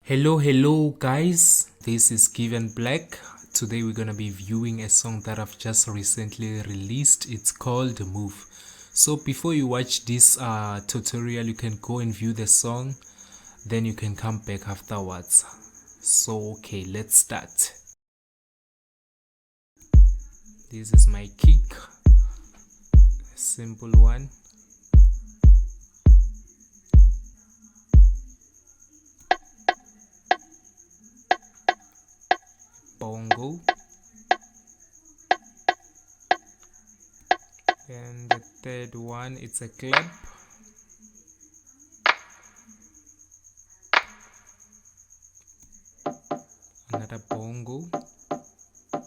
Hello guys, this is Given Black. Today we're gonna be viewing a song that I've just recently released. It's called Move. So before you watch this tutorial, you can go and view the song, then you can come back afterwards. So okay, let's start. This is my kick, a simple one. Bongo, and the third one, it's a clap. Another bongo, a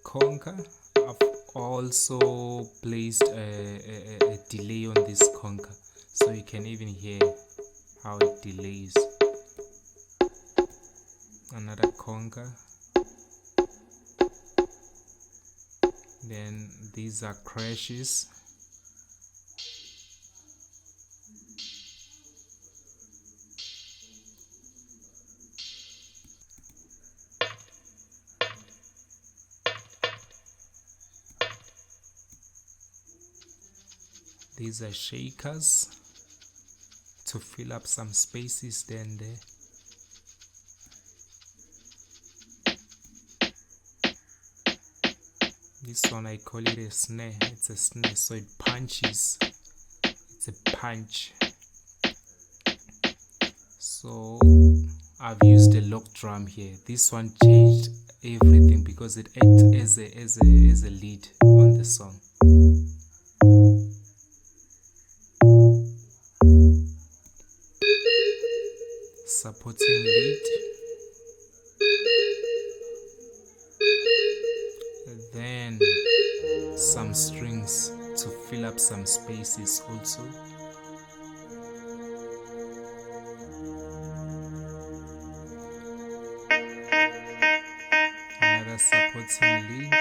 conga. I've also placed a delay on this conga, so you can even hear how it delays. Another conga. Then these are crashes. These are shakers to fill up some spaces there and there. This one I call it a snare. It's a snare, so it punches. It's a punch. So I've used a lock drum here. This one changed everything because it acts as a lead on the song. Supporting lead. Then some strings to fill up some spaces also. Another supporting lead.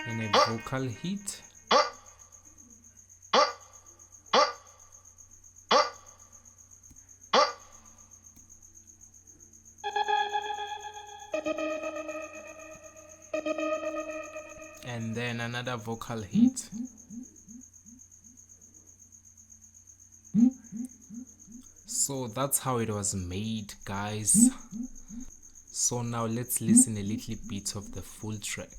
And a vocal hit. And then another vocal hit. So that's how it was made, guys. So now let's listen a little bit of the full track.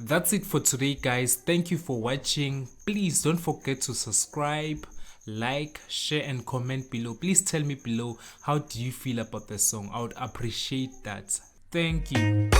That's it for today, guys. Thank you for watching. Please don't forget to subscribe, like, share and comment below. Please tell me below, how do you feel about the song? I would appreciate that. Thank you.